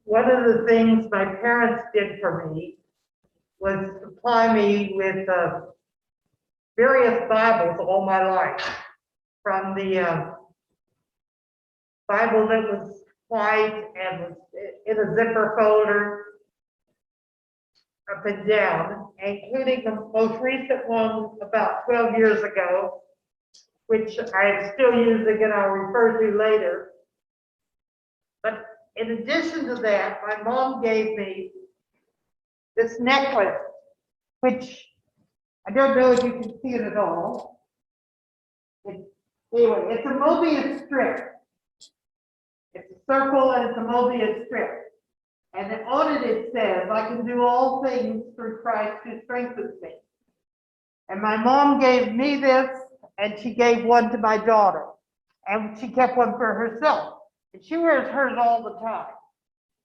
one of the things my parents did for me was supply me with various Bibles all my life, from the Bible that was white and was in a zipper folder up and down, including the most recent one about 12 years ago, which I'm still using and I'll refer to later. But in addition to that, my mom gave me this necklace, which I don't know if you can see it at all. Anyway, it's a Mobius strip. It's a circle and it's a Mobius strip. And on it says, I can do all things through Christ who strengthens me. And my mom gave me this, and she gave one to my daughter. And she kept one for herself. And she wears hers all the time.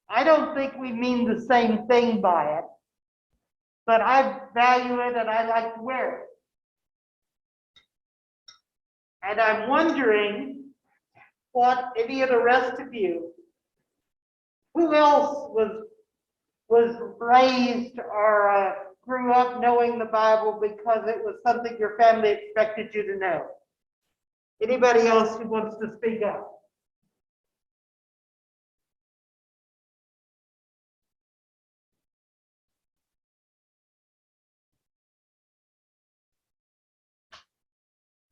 I don't think we mean the same thing by it, but I value it and I like to wear it. And I'm wondering what any of the rest of you, who else was raised or grew up knowing the Bible because it was something your family expected you to know? Anybody else who wants to speak up?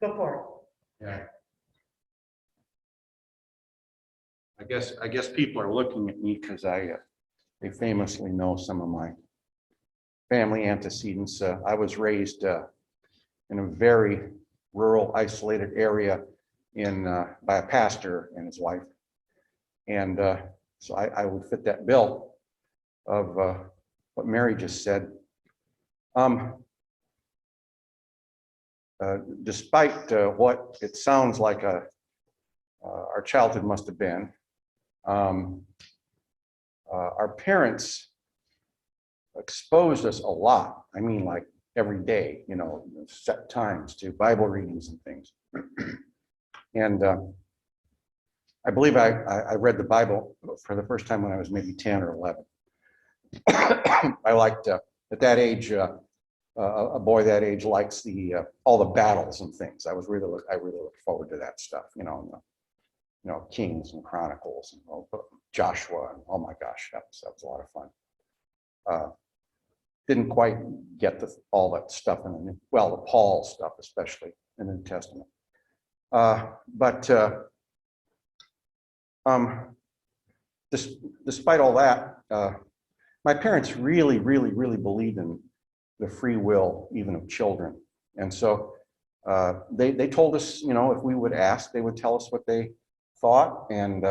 Go for it. Yeah. I guess people are looking at me because they famously know some of my family antecedents. I was raised in a very rural, isolated area by a pastor and his wife, and so I would fit that bill of what Mary just said. Despite what it sounds like our childhood must have been, our parents exposed us a lot. I mean, like every day, set times to Bible readings and things. And I believe I read the Bible for the first time when I was maybe 10 or 11. I liked, at that age, a boy that age likes all the battles and things. I really looked forward to that stuff, Kings and Chronicles and Joshua, and oh my gosh, that was a lot of fun. Didn't quite get all that stuff the Paul stuff, especially in the New Testament. Despite all that, my parents really believed in the free will, even of children. And so they told us, if we would ask, they would tell us what they thought, and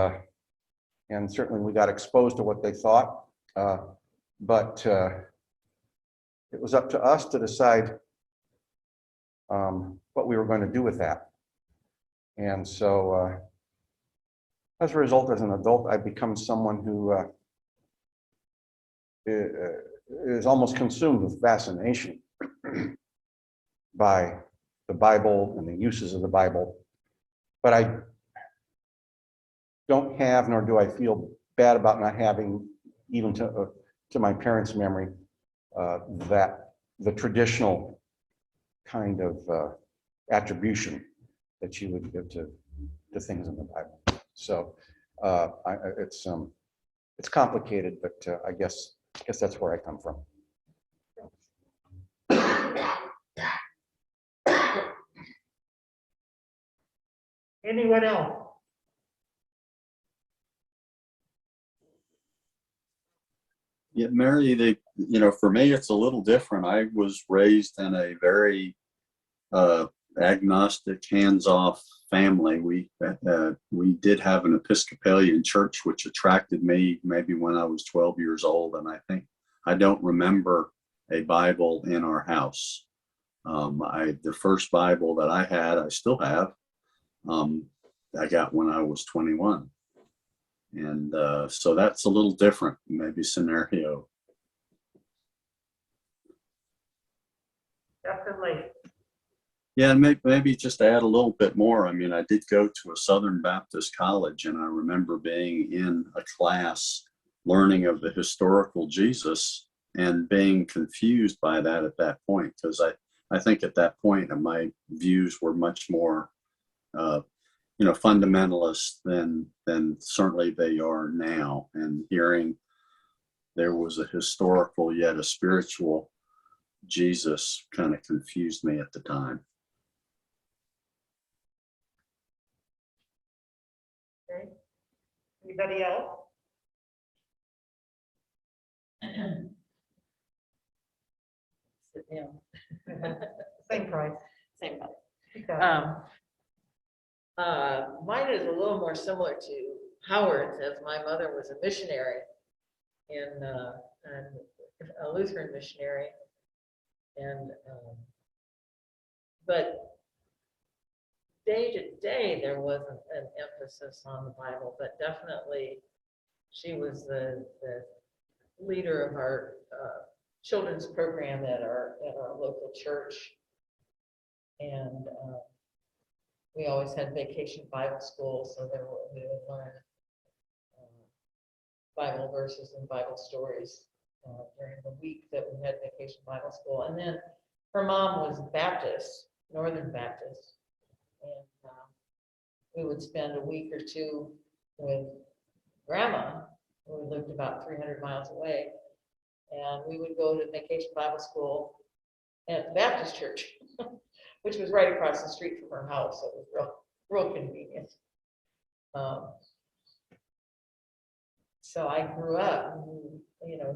certainly we got exposed to what they thought. But it was up to us to decide what we were going to do with that. And so as a result, as an adult, I've become someone who is almost consumed with fascination by the Bible and the uses of the Bible. But I don't have, nor do I feel bad about not having, even to my parents' memory, that the traditional kind of attribution that you would give to things in the Bible. So it's complicated, but I guess that's where I come from. Anyone else? Yeah, Mary, for me, it's a little different. I was raised in a very agnostic, hands-off family. We did have an Episcopalian church, which attracted me maybe when I was 12 years old, and I don't remember a Bible in our house. The first Bible that I had, I still have, I got when I was 21. And so that's a little different, maybe scenario. Definitely. Yeah, and maybe just add a little bit more. I mean, I did go to a Southern Baptist college, and I remember being in a class learning of the historical Jesus and being confused by that at that point. Because I think at that point my views were much more, fundamentalist than certainly they are now. And hearing there was a historical yet a spiritual Jesus kind of confused me at the time. Okay. Anybody else? Sit down. Same price. Same price. Okay. Mine is a little more similar to Howard's, as my mother was a missionary in a Lutheran missionary, and but day to day there wasn't an emphasis on the Bible, but definitely she was the leader of our children's program at our local church, and we always had vacation Bible school, so we would learn Bible verses and Bible stories during the week that we had vacation Bible school. And then her mom was Baptist, Northern Baptist, and we would spend a week or two with Grandma, who lived about 300 miles away, and we would go to vacation Bible school at the Baptist church, which was right across the street from her house. So it was real convenient. So I grew up,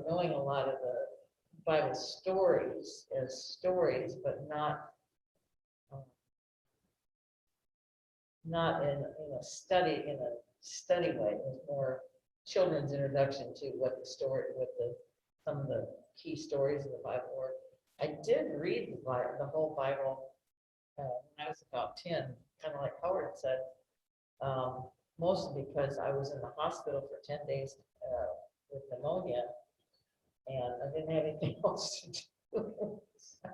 knowing a lot of the Bible stories as stories, but not in a study way. It was more children's introduction to some of the key stories of the Bible were. I did read the whole Bible when I was about 10, kind of like Howard said, mostly because I was in the hospital for 10 days with pneumonia, and I didn't have anything else to do. So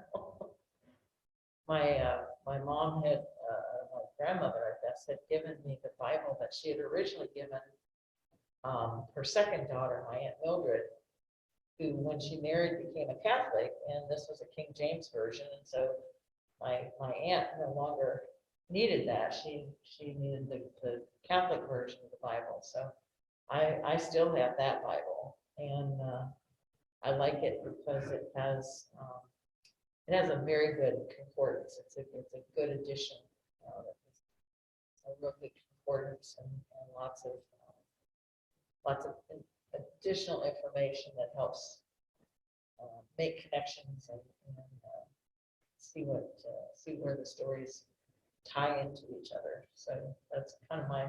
my mom had, my grandmother, I guess, had given me the Bible that she had originally given her second daughter, my Aunt Mildred, who, when she married, became a Catholic, and this was a King James version, and so my aunt no longer needed that. She needed the Catholic version of the Bible. So I still have that Bible, and I like it because it has a very good concordance. It's a good addition. A real good concordance and lots of additional information that helps make connections and see where the stories tie into each other. So that's kind of my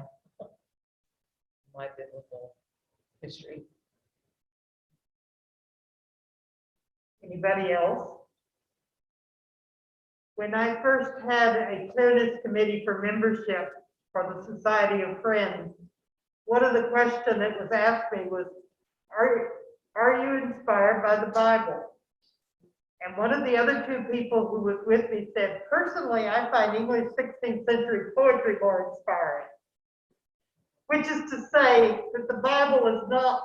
biblical history. Anybody else? When I first had a clearness committee for membership for the Society of Friends, one of the questions that was asked me was, are you inspired by the Bible? And one of the other two people who was with me said, personally, I find English 16th century poetry more inspiring. Which is to say that the Bible is not,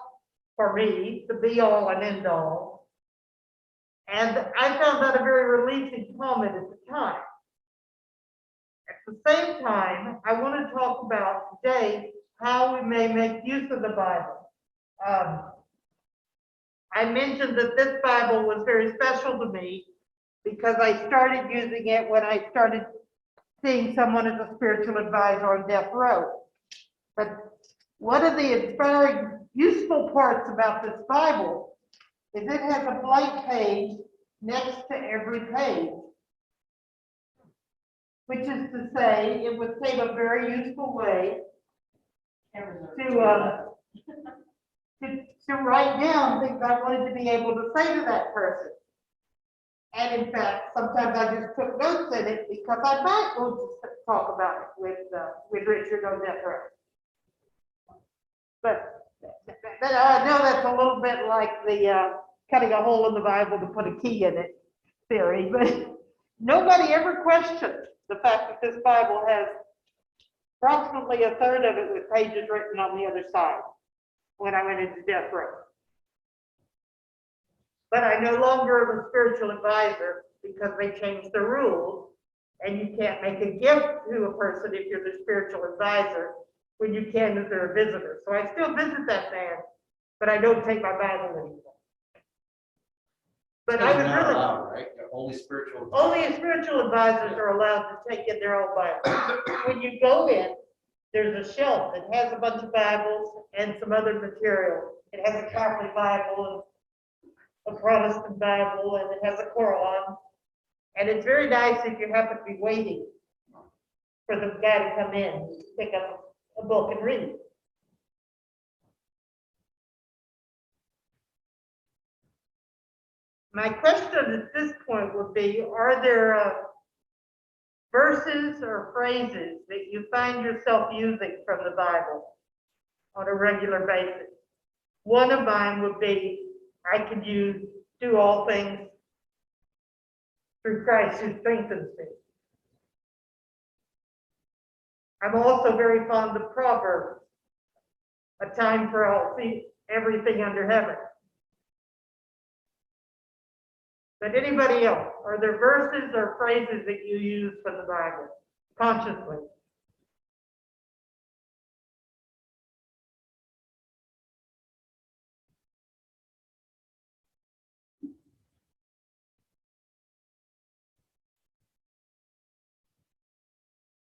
for me, the be all and end all. And I found that a very relieving comment at the time. At the same time, I want to talk about today how we may make use of the Bible. I mentioned that this Bible was very special to me because I started using it when I started seeing someone as a spiritual advisor on death row. But one of the inspiring, useful parts about this Bible is it has a blank page next to every page, which is to say it would seem a very useful way to write down things I wanted to be able to say to that person. And in fact, sometimes I just took notes in it because I might want to talk about it with Richard on death row. But I know that's a little bit like the cutting a hole in the Bible to put a key in it theory, but nobody ever questioned the fact that this Bible has approximately a third of it with pages written on the other side. when I went into death row. But I no longer am a spiritual advisor because they changed the rules. And you can't make a gift to a person if you're the spiritual advisor when you can if they're a visitor. So I still visit that man, but I don't take my Bible anymore. But I would really, Right? Only spiritual. only spiritual advisors are allowed to take in their own Bible. When you go in, there's a shelf that has a bunch of Bibles and some other material. It has a Catholic Bible, a Protestant Bible, and it has a Quran. And it's very nice if you happen to be waiting for the guy to come in, pick up a book and read. My question at this point would be, are there verses or phrases that you find yourself using from the Bible on a regular basis? One of mine would be, I could use, do all things through Christ who strengthens me. I'm also very fond of Proverbs, a time for all, everything under heaven. But anybody else, are there verses or phrases that you use from the Bible consciously?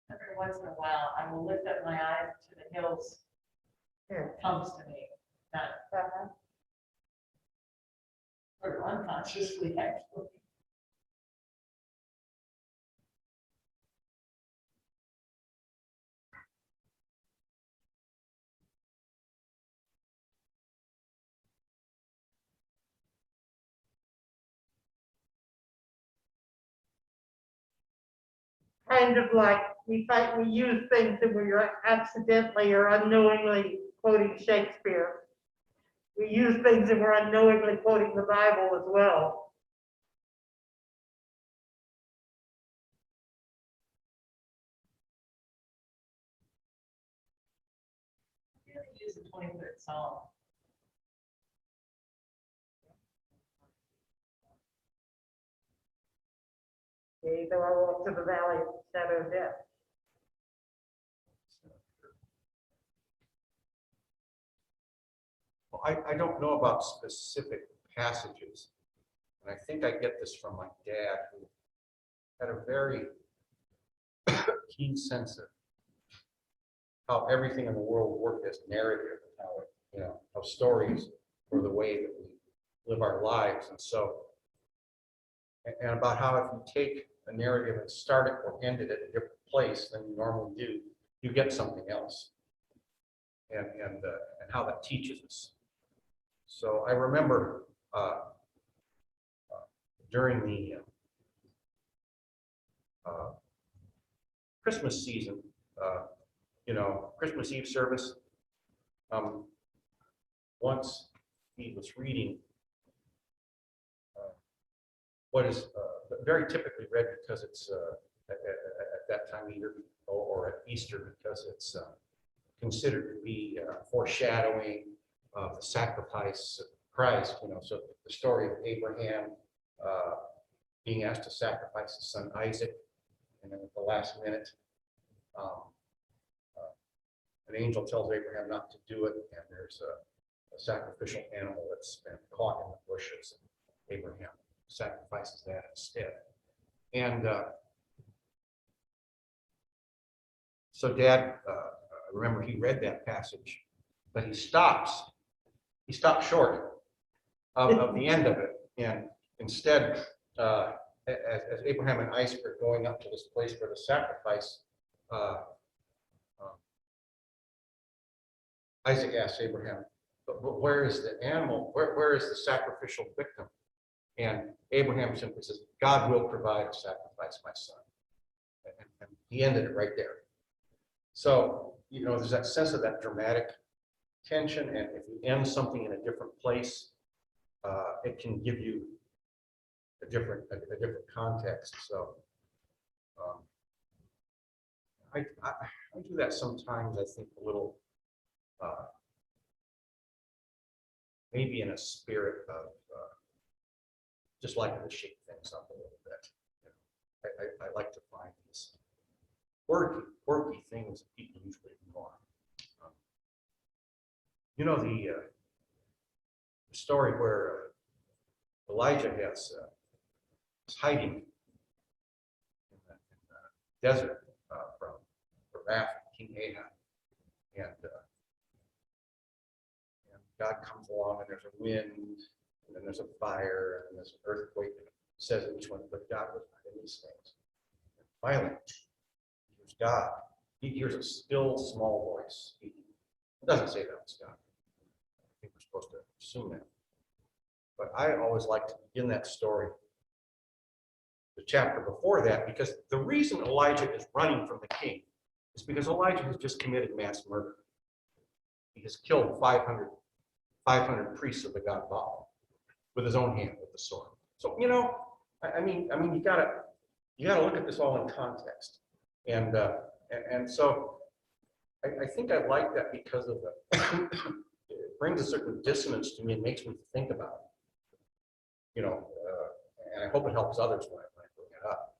Every once in a while, I will lift up my eyes to the hills. Here. It comes to me, not sort of unconsciously, actually. Kind of like we use things that we're accidentally or unknowingly quoting Shakespeare. We use things that we're unknowingly quoting the Bible as well. I really use the 23rd Psalm. Okay, though I walk to the valley of the shadow of death. Well, I don't know about specific passages, and I think I get this from my dad, who had a very keen sense of how everything in the world worked as narrative, and how how stories were the way that we live our lives, and so, and about how if you take a narrative and start it or end it at a different place than you normally do, you get something else, and how that teaches us. So I remember during the Christmas season, Christmas Eve service, once he was reading what is very typically read because it's at that time of year or at Easter because it's considered to be foreshadowing of the sacrifice of Christ, so the story of Abraham being asked to sacrifice his son Isaac, and then at the last minute, an angel tells Abraham not to do it, and there's a sacrificial animal that's been caught in the bushes, and Abraham sacrifices that instead. And so Dad, I remember he read that passage, but he stops short of the end of it, and instead, as Abraham and Isaac are going up to this place for the sacrifice, Isaac asks Abraham, but where is the animal? Where is the sacrificial victim? And Abraham simply says, God will provide a sacrifice, my son. And he ended it right there. So, there's that sense of that dramatic tension, and if you end something in a different place, it can give you a different context. So I do that sometimes. I think a little maybe in a spirit of just liking to shake things up a little bit. You know, I like to find these quirky things that people usually ignore. You know, the story where Elijah is hiding in the desert from wrath of King Ahab, and God comes along, and there's a wind, and then there's a fire, and there's an earthquake. And it says each one, but God was not in these things. And finally, here's God. He hears a still small voice speaking. It doesn't say that was God. I think we're supposed to assume that. But I always like to begin that story, the chapter before that, because the reason Elijah is running from the king is because Elijah has just committed mass murder. He has killed 500 priests of the god Baal with his own hand with the sword. So, you know, I mean, you gotta look at this all in context, and so I think I like that because of the it brings a certain dissonance to me. It makes me think about it, you know, and I hope it helps others when I bring it up.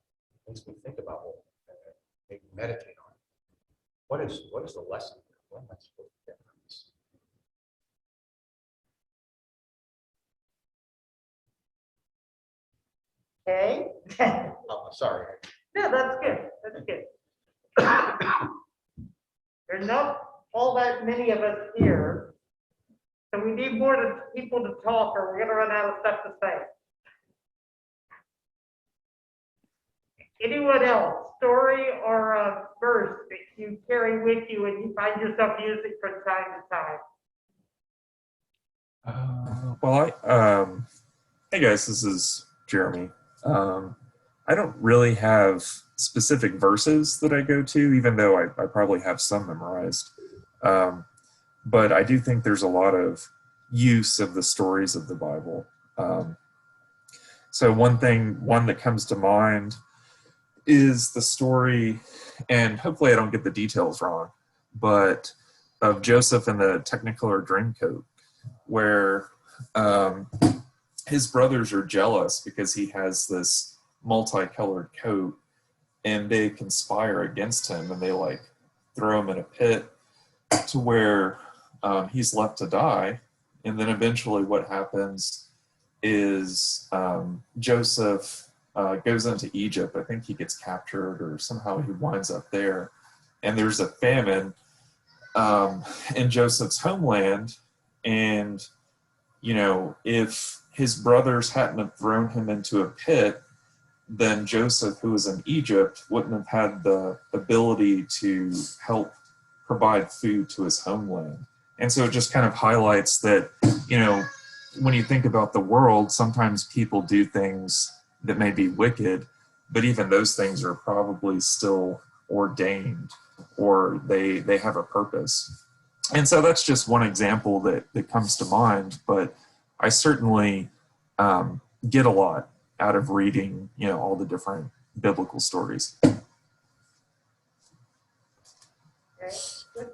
It makes me think about it, maybe meditate on it. What is the lesson here? What am I supposed to get from this? Okay. Oh, sorry. Yeah, that's good. That's good. There's not all that many of us here, so we need more people to talk, or we're gonna run out of stuff to say. Anyone else, story or a verse that you carry with you and you find yourself using from time to time? Hey guys, this is Jeremy. I don't really have specific verses that I go to, even though I probably have some memorized. But I do think there's a lot of use of the stories of the Bible. So one that comes to mind is the story, and hopefully I don't get the details wrong, but of Joseph in the Technicolor Dreamcoat, where his brothers are jealous because he has this multicolored coat, and they conspire against him, and they like throw him in a pit to where he's left to die. And then eventually what happens is Joseph goes into Egypt. I think he gets captured or somehow he winds up there. And there's a famine in Joseph's homeland. And, you know, if his brothers hadn't have thrown him into a pit, then Joseph, who was in Egypt, wouldn't have had the ability to help provide food to his homeland. And so it just kind of highlights that, you know, when you think about the world, sometimes people do things that may be wicked, but even those things are probably still ordained, or they have a purpose. And so that's just one example that comes to mind, but I certainly get a lot out of reading, you know, all the different biblical stories. Okay, good.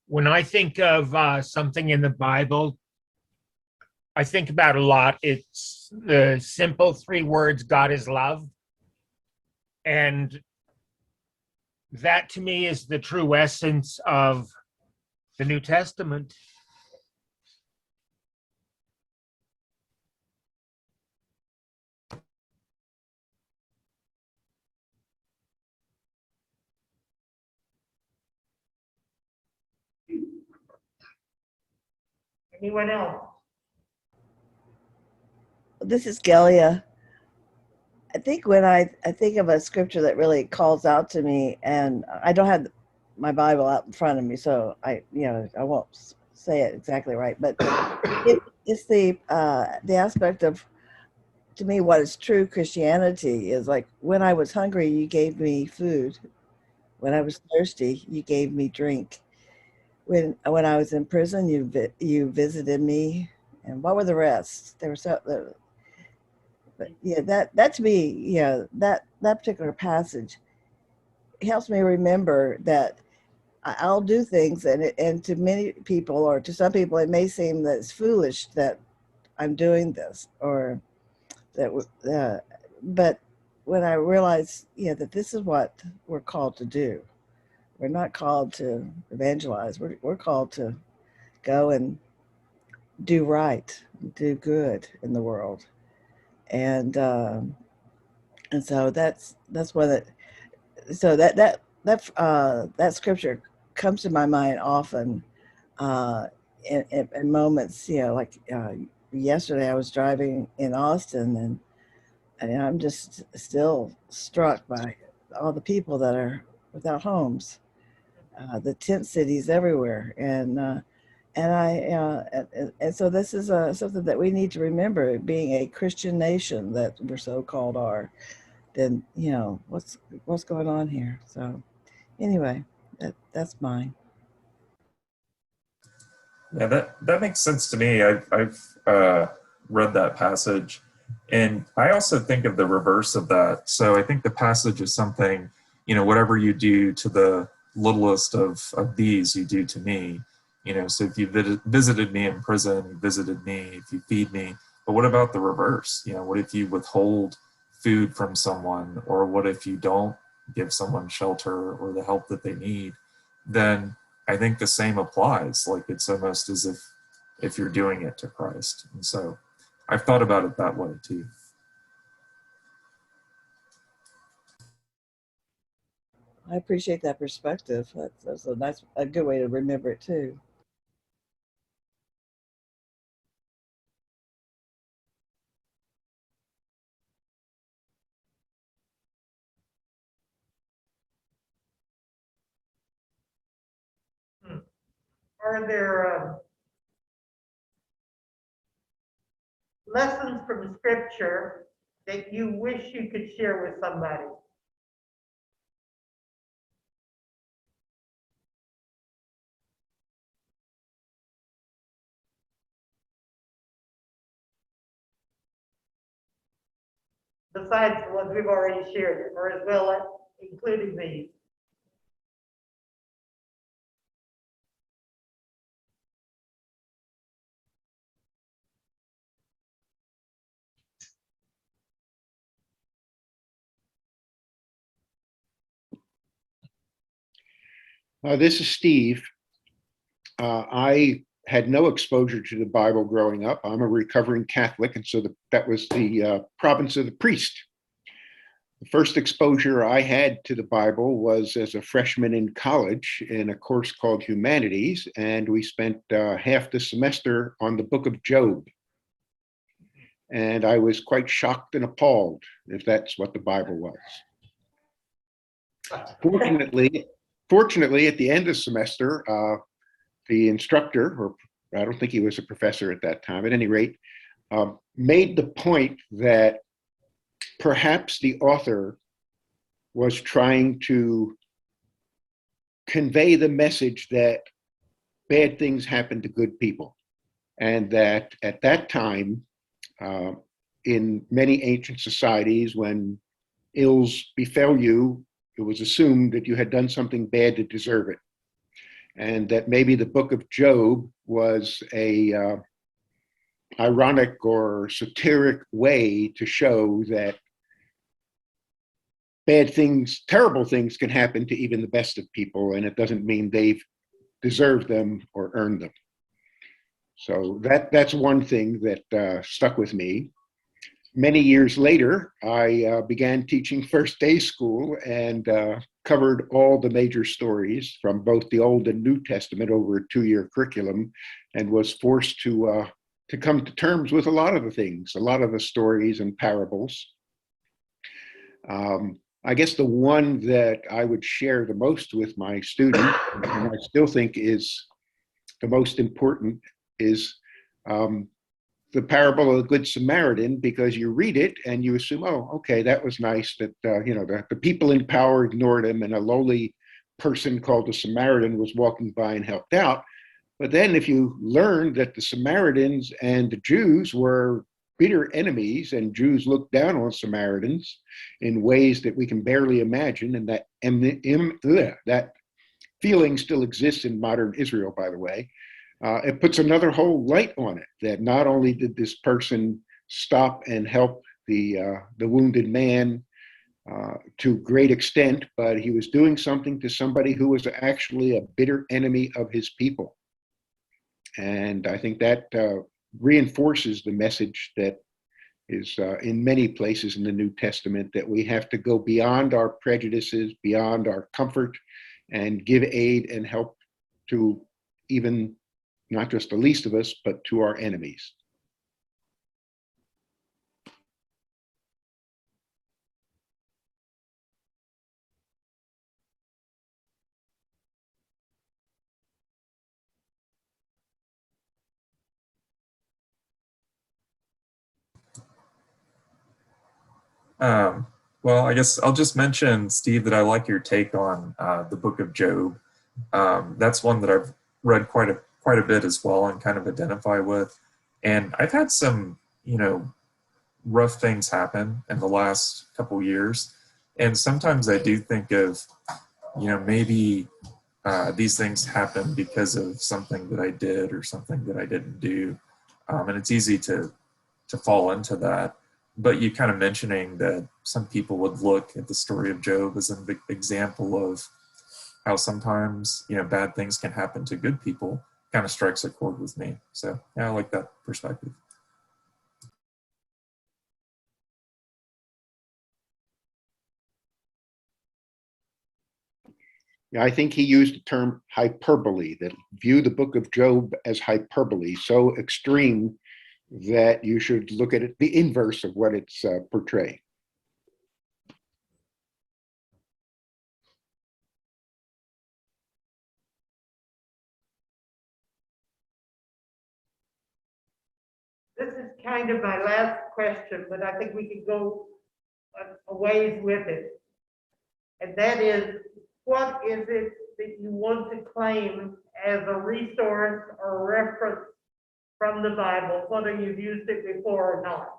When I think of something in the Bible, I think about a lot. It's the simple 3 words, God is love. And that to me is the true essence of the New Testament. Anyone else? This is Gelia. I think when I think of a scripture that really calls out to me, and I don't have my Bible out in front of me, so I won't say it exactly right, but it's the aspect of, to me, what is true Christianity is like, when I was hungry, you gave me food. When I was thirsty, you gave me drink. When I was in prison, you visited me. And what were the rest? There were But yeah, that to me, yeah, that particular passage helps me remember that I'll do things, and to many people, or to some people, it may seem that it's foolish that I'm doing this, or that, but when I realize, that this is what we're called to do. We're not called to evangelize. We're called to go and do right, do good in the world, and so that's what it. So that scripture comes to my mind often, uh, in moments. Like yesterday, I was driving in Austin, and I'm just still struck by all the people that are without homes, the tent cities everywhere, and so this is something that we need to remember, being a Christian nation that we're so called are. Then what's going on here. So anyway, that's mine. Yeah, that makes sense to me. I've read that passage, and I also think of the reverse of that. So I think the passage is something, whatever you do to the littlest of these, you do to me. So if you visited me in prison, you visited me. If you feed me, but what about the reverse? What if you withhold food from someone, or what if you don't give someone shelter or the help that they need? Then I think the same applies. Like, it's almost as if you're doing it to Christ. And so I've thought about it that way too. I appreciate that perspective. That's a good way to remember it too. Are there lessons from scripture that you wish you could share with somebody? Besides the ones we've already shared, or as well as including these? This is Steve. I had no exposure to the Bible growing up. I'm a recovering Catholic, and so that was the province of the priest. The first exposure I had to the Bible was as a freshman in college in a course called Humanities, and we spent half the semester on the book of Job. And I was quite shocked and appalled, if that's what the Bible was. Fortunately, at the end of the semester, the instructor, or I don't think he was a professor at that time, at any rate, made the point that perhaps the author was trying to convey the message that bad things happen to good people, and that at that time, in many ancient societies, when ills befell you, it was assumed that you had done something bad to deserve it. And that maybe the book of Job was a ironic or satiric way to show that bad things, terrible things can happen to even the best of people, and it doesn't mean they've deserved them or earned them. So that's one thing that stuck with me. Many years later, I began teaching first day school and covered all the major stories from both the Old and New Testament over a 2-year curriculum, and was forced to come to terms with a lot of the things, a lot of the stories and parables. I guess the one that I would share the most with my students, and I still think is the most important, is the parable of the Good Samaritan, because you read it and you assume, oh, okay, that was nice that, the people in power ignored him and a lowly person called the Samaritan was walking by and helped out. But then if you learn that the Samaritans and the Jews were bitter enemies, and Jews look down on Samaritans in ways that we can barely imagine, and that feeling still exists in modern Israel, by the way. It puts another whole light on it, that not only did this person stop and help the wounded man to great extent, but he was doing something to somebody who was actually a bitter enemy of his people. And I think that reinforces the message that is in many places in the New Testament, that we have to go beyond our prejudices, beyond our comfort, and give aid and help to even not just the least of us, but to our enemies. Well, I guess I'll just mention, Steve, that I like your take on the book of Job. That's one that I've read quite a bit as well and kind of identify with. And I've had some, rough things happen in the last couple years. And sometimes I do think of, maybe these things happen because of something that I did or something that I didn't do. And it's easy to fall into that. But you kind of mentioning that some people would look at the story of Job as an example of how sometimes, bad things can happen to good people, kind of strikes a chord with me. So yeah, I like that perspective. I think he used the term hyperbole, that view the book of Job as hyperbole, so extreme that you should look at it the inverse of what it's portraying. This is kind of my last question, but I think we could go a ways with it. And that is, what is it that you want to claim as a resource or a reference from the Bible, whether you've used it before or not?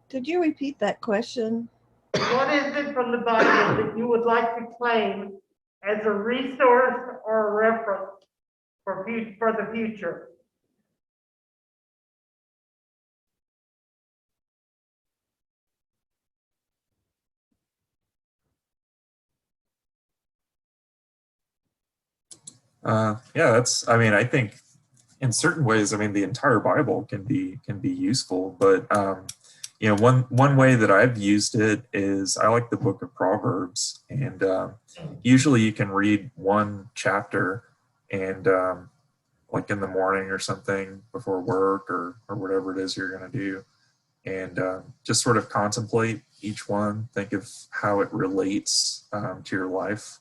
Did you repeat that question? What is it from the Bible that you would like to claim as a resource or a reference for the future? I think in certain ways, the entire Bible can be useful, but one way that I've used it is I like the book of Proverbs, and usually you can read one chapter and like in the morning or something before work or whatever it is you're going to do, and just sort of contemplate each one, think of how it relates to your life,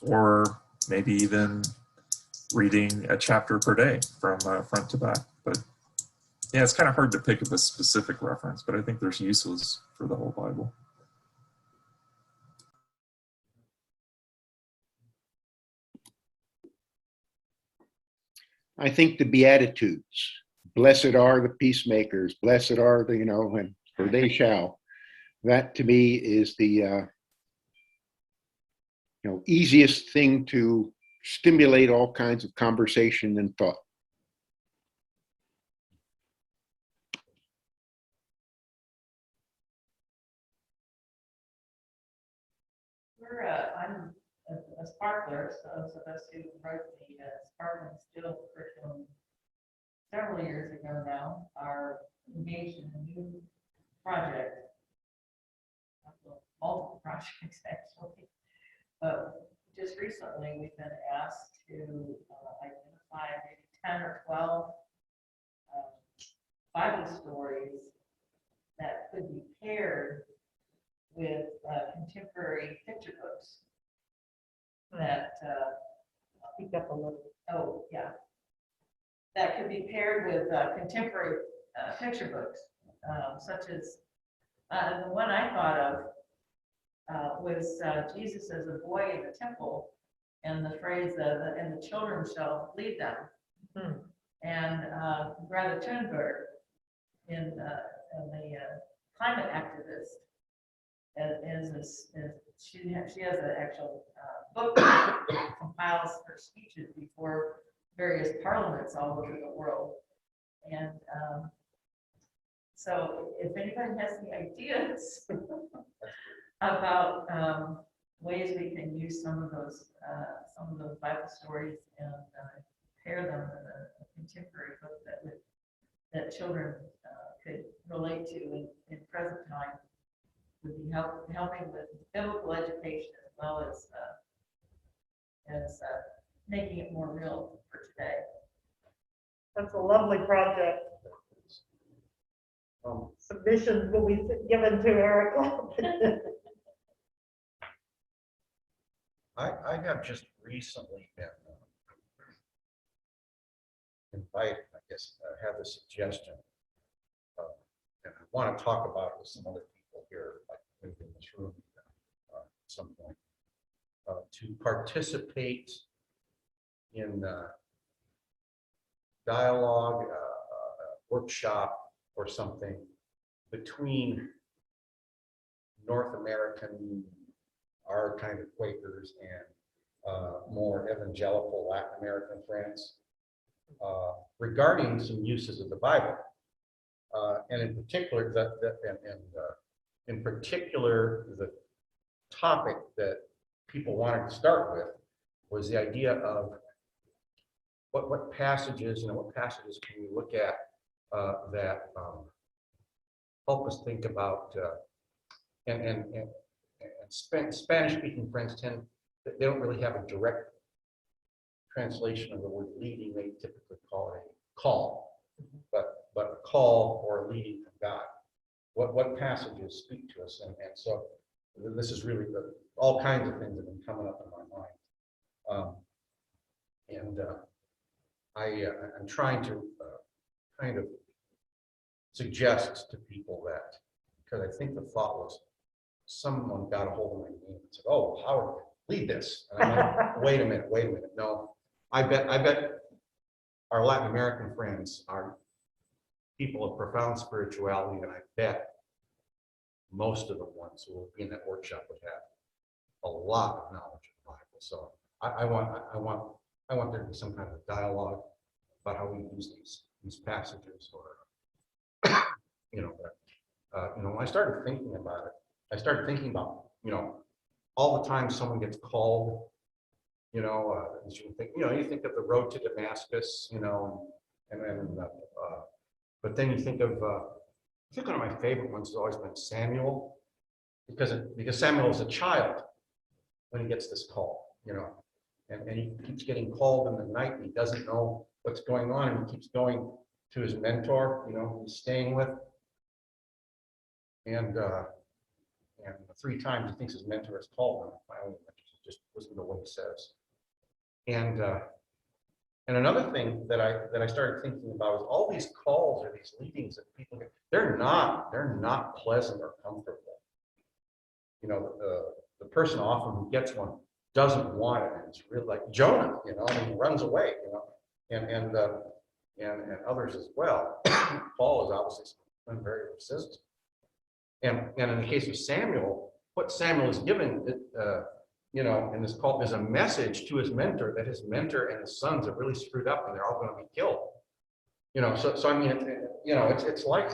or maybe even reading a chapter per day from front to back. But yeah, it's kind of hard to pick up a specific reference, but I think there's uses for the whole Bible. I think the Beatitudes, blessed are the peacemakers, blessed are the, and for they shall. That to me is the easiest thing to stimulate all kinds of conversation and thought. I'm a sparkler, so those of us who wrote the Sparkling Still curriculum several years ago now are engaged in a new project, multiple projects actually. But just recently, we've been asked to identify maybe 10 or 12 Bible stories that could be paired with contemporary picture books that Speak up a little. that could be paired with contemporary picture books such as, the one I thought of was Jesus as a boy in the temple, and the phrase, and the children shall lead them. And Greta Thunberg in the climate activist, she has an actual book that compiles her speeches before various parliaments all over the world. And so if anybody has any ideas about ways we can use some of those Bible stories and pair them in a contemporary book that children could relate to in present time, would be helping with biblical education as well as making it more real for today. That's a lovely project. Submissions will be given to Eric. I have just recently been invited, I guess, have a suggestion. And I want to talk about it with some other people here, like maybe in this room at some point, to participate in dialogue, workshop or something between North American, our kind of Quakers, and more evangelical Latin American friends regarding some uses of the Bible, and in particular in particular the topic that people wanted to start with was the idea of what passages, what passages can we look at that help us think about and Spanish-speaking friends they don't really have a direct translation of the word leading. They typically call it a call, but a call or a leading from God. What passages speak to us, and so this is really all kinds of things that have been coming up in my mind, I'm trying to kind of suggest to people that, because I think the thought was someone got a hold of my name and said, "Oh, Howard, lead this." And I'm like, wait a minute. No, I bet our Latin American friends are people of profound spirituality, and I bet most of the ones who will be in that workshop would have a lot of knowledge of the Bible. So I want there to be some kind of dialogue about how we use these passages, or when I started thinking about it, I started thinking about all the time someone gets called, you think of the road to Damascus, but then you think of I think one of my favorite ones has always been Samuel, because Samuel is a child when he gets this call, and he keeps getting called in the night, and he doesn't know what's going on, and he keeps going to his mentor, he's staying with, and 3 times he thinks his mentor has called him. Finally, just listen to what he says. And another thing that I started thinking about is all these calls or these leadings that people get. They're not pleasant or comfortable. The person often who gets one doesn't want it, and it's really like Jonah. And he runs away. And others as well. Paul is obviously been very persistent. And in the case of Samuel, what Samuel is given, in this call is a message to his mentor that his mentor and his sons have really screwed up and they're all going to be killed. So I mean, it's like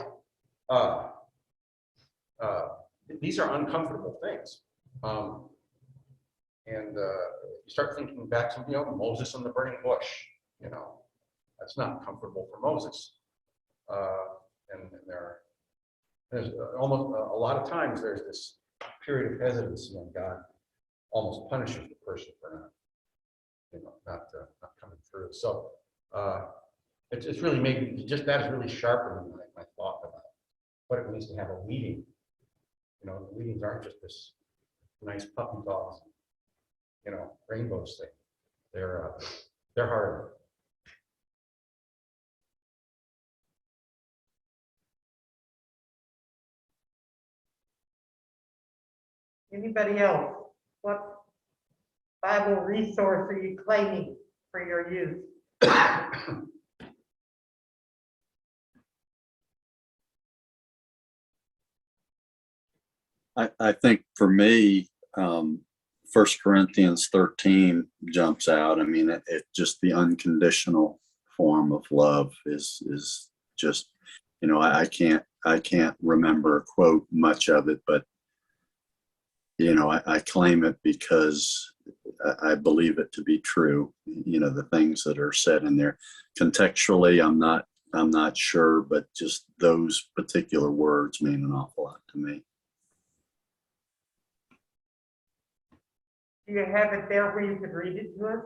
these are uncomfortable things. And you start thinking back to Moses and the burning bush. That's not comfortable for Moses. And there's almost a lot of times there's this period of hesitancy, and God almost punishes the person for not coming through. So it's really that has really sharpened my thought about what it means to have a leading. The leadings aren't just this nice puppy dogs, rainbows thing. They're harder. Anybody else? What Bible resource are you claiming for your use? I think for me, 1 Corinthians 13 jumps out. I mean, it just the unconditional form of love is just, I can't remember a quote much of it, but I claim it because I believe it to be true. The things that are said in there. Contextually, I'm not sure, but just those particular words mean an awful lot to me. Do you have it there where you could read it to us?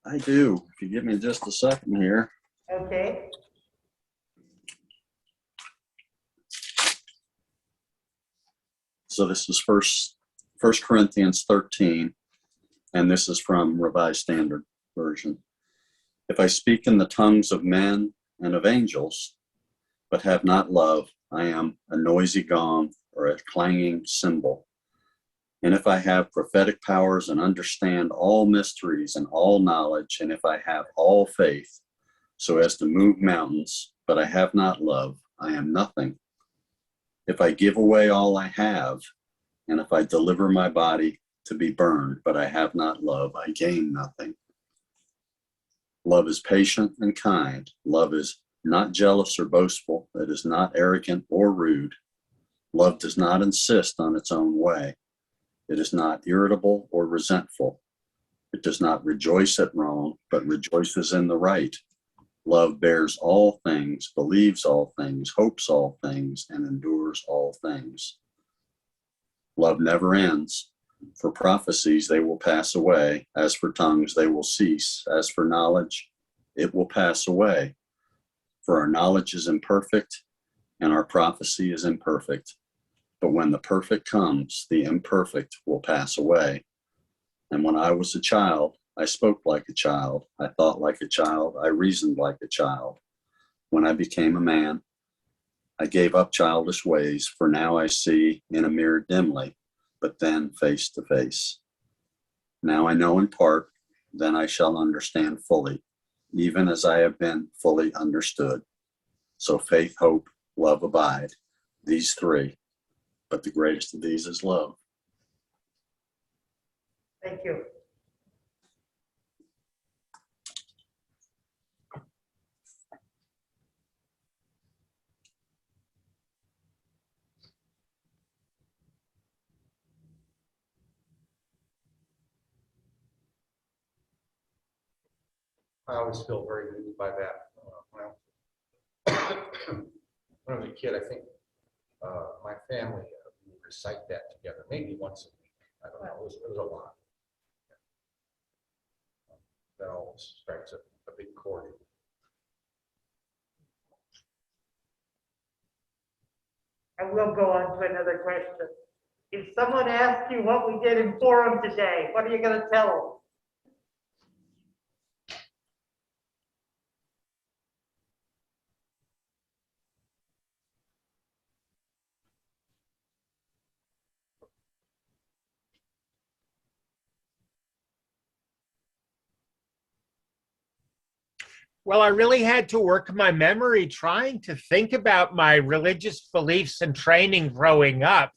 I do. If you give me just a second here. Okay. So this is First Corinthians 13, and this is from Revised Standard Version. If I speak in the tongues of men and of angels, but have not love, I am a noisy gong or a clanging cymbal. And if I have prophetic powers and understand all mysteries and all knowledge, and if I have all faith so as to move mountains, but I have not love, I am nothing. If I give away all I have, and if I deliver my body to be burned, but I have not love, I gain nothing. Love is patient and kind. Love is not jealous or boastful. It is not arrogant or rude. Love does not insist on its own way. It is not irritable or resentful. It does not rejoice at wrong, but rejoices in the right. Love bears all things, believes all things, hopes all things, and endures all things. Love never ends. For prophecies, they will pass away. As for tongues, they will cease. As for knowledge, it will pass away. For our knowledge is imperfect, and our prophecy is imperfect. But when the perfect comes, the imperfect will pass away. And when I was a child, I spoke like a child. I thought like a child. I reasoned like a child. When I became a man, I gave up childish ways, for now I see in a mirror dimly, but then face to face. Now I know in part, then I shall understand fully, even as I have been fully understood. So faith, hope, love abide, these three, but the greatest of these is love. Thank you. I always feel very moved by that. When I was a kid, I think my family would recite that together, maybe once a week. I don't know, it was a lot. That always strikes a big chord. I will go on to another question. If someone asks you what we did in forum today, what are you going to tell them? Well, I really had to work my memory trying to think about my religious beliefs and training growing up,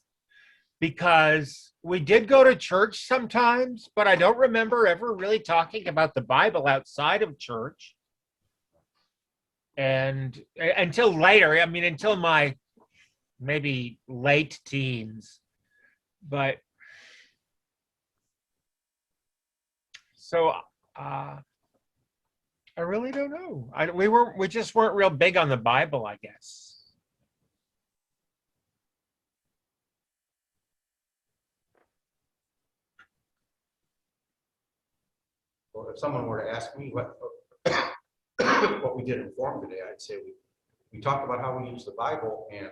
because we did go to church sometimes, but I don't remember ever really talking about the Bible outside of church. And until later, I mean, until my maybe late teens. But so I really don't know. We just weren't real big on the Bible, I guess. Well, if someone were to ask me what we did in forum today, I'd say we talked about how we use the Bible, and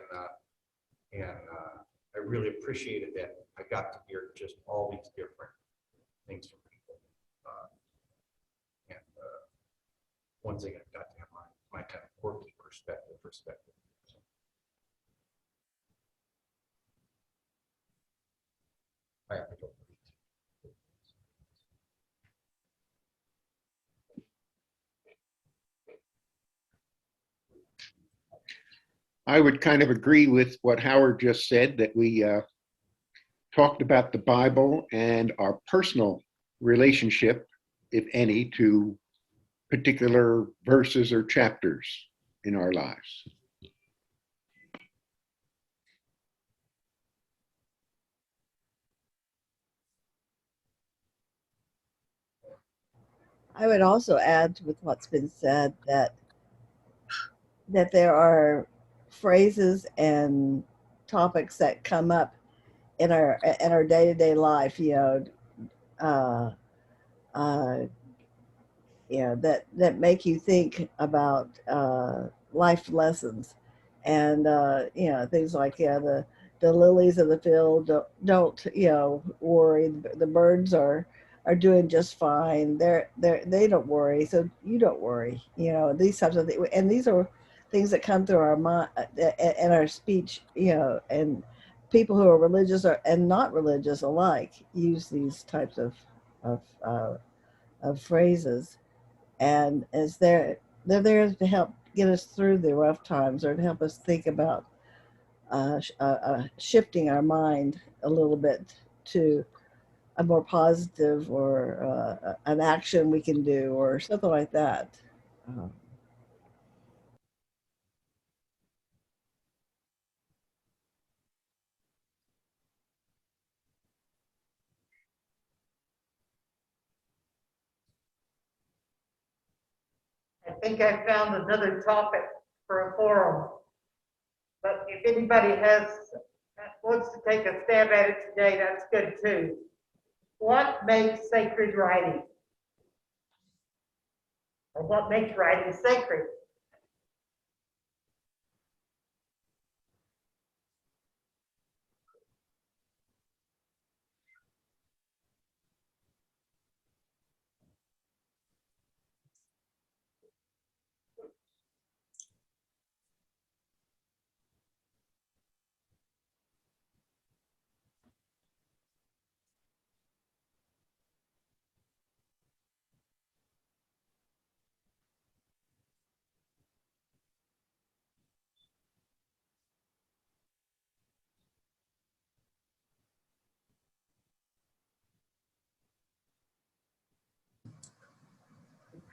I really appreciated that I got to hear just all these different things from people. One thing I got to have my kind of quirky perspective. So. I would kind of agree with what Howard just said, that we talked about the Bible and our personal relationship, if any, to particular verses or chapters in our lives. I would also add with what's been said that there are phrases and topics that come up in our day-to-day life, uh, uh, that make you think about life lessons, and things like the lilies of the field don't worry. The birds are doing just fine. They don't worry, so you don't worry. These types of things, and these are things that come through our mind and our speech. And people who are religious and not religious alike use these types of, uh, of phrases, and as they're there to help get us through the rough times, or to help us think about shifting our mind a little bit to a more positive, or an action we can do, or something like that. Um, I think I found another topic for a forum. But if anybody wants to take a stab at it today, that's good too. What makes sacred writing? Or what makes writing sacred?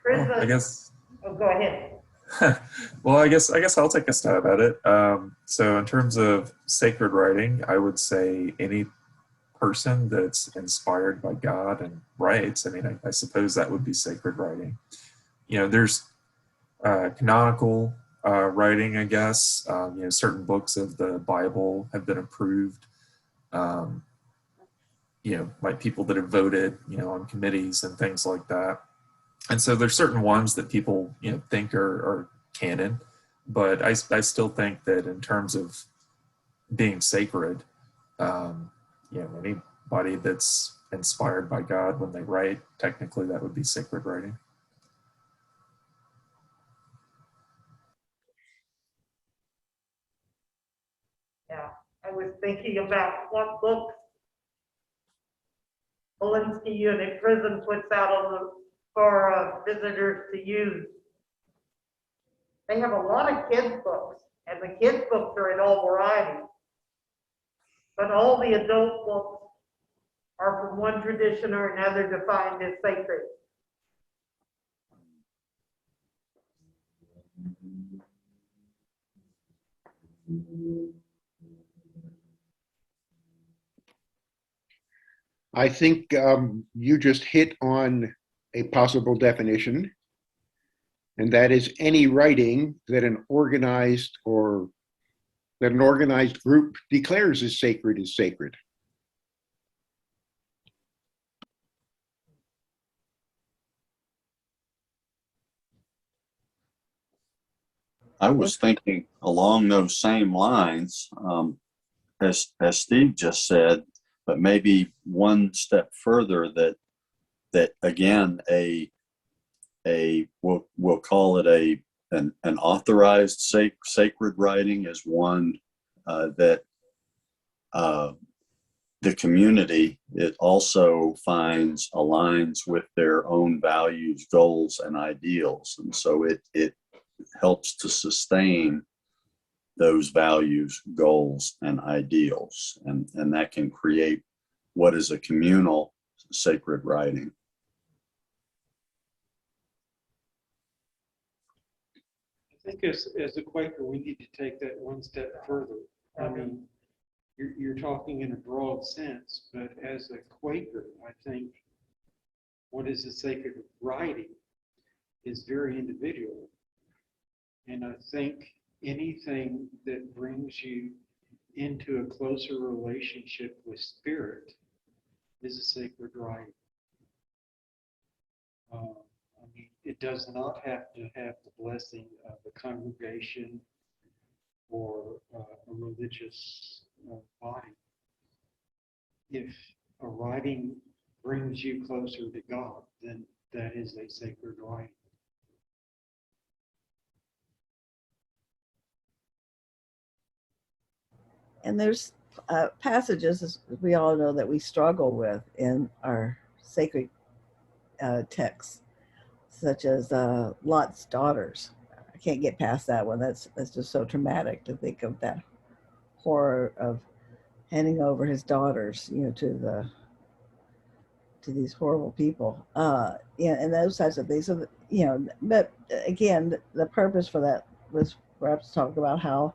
Well, I Prison. guess. Oh, go ahead. Well, I guess I'll take a stab at it. So, in terms of sacred writing, I would say any person that's inspired by God and writes. I mean, I suppose that would be sacred writing. There's canonical writing, I guess. Certain books of the Bible have been approved. Um, like people that have voted, on committees and things like that. And so there's certain ones that people, think are canon, but I still think that in terms of being sacred, anybody that's inspired by God when they write, technically that would be sacred writing. Yeah, I was thinking about what books Polinsky Unit Prison puts out for visitors to use. They have a lot of kids' books, and the kids' books are in all varieties. But all the adult books are from one tradition or another defined as sacred. I think you just hit on a possible definition, and that is any writing that an organized group declares as sacred is sacred. I was thinking along those same lines, as Steve just said, but maybe one step further, that again, we'll call it an authorized sacred writing is one that the community, it also finds aligns with their own values, goals, and ideals, and so it helps to sustain those values, goals, and ideals. And that can create what is a communal sacred writing. I think as a Quaker, we need to take that one step further. I mean, you're talking in a broad sense, but as a Quaker, I think what is a sacred writing is very individual. And I think anything that brings you into a closer relationship with spirit is a sacred writing. I mean, it does not have to have the blessing of the congregation or a religious body. If a writing brings you closer to God, then that is a sacred writing. And there's passages, as we all know, that we struggle with in our sacred texts, such as Lot's daughters. I can't get past that one. That's just so traumatic to think of that horror of handing over his daughters, to these horrible people. Yeah, and those types of things. So, but again, the purpose for that was perhaps to talk about how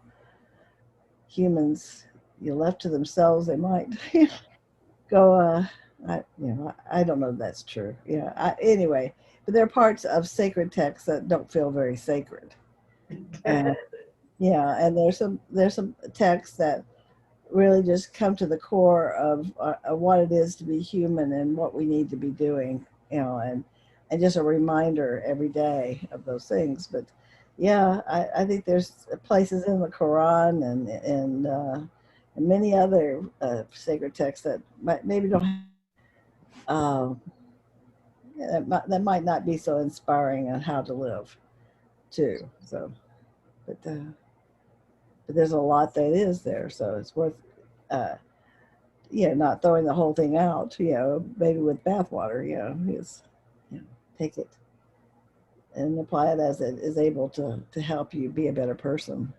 humans, left to themselves, they might go. I don't know if that's true. Anyway, but there are parts of sacred texts that don't feel very sacred. And and there's some texts that really just come to the core of what it is to be human and what we need to be doing, and just a reminder every day of those things. But I think there's places in the Quran and many other sacred texts that maybe don't that might not be so inspiring on how to live too. So, but there's a lot that is there, so it's worth not throwing the whole thing out, maybe with bathwater, take it and apply it as it is able to help you be a better person.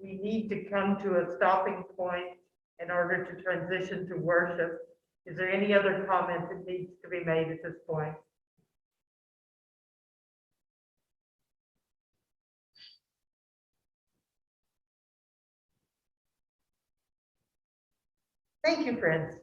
We need to come to a stopping point in order to transition to worship. Is there any other comment that needs to be made at this point? Thank you, friends.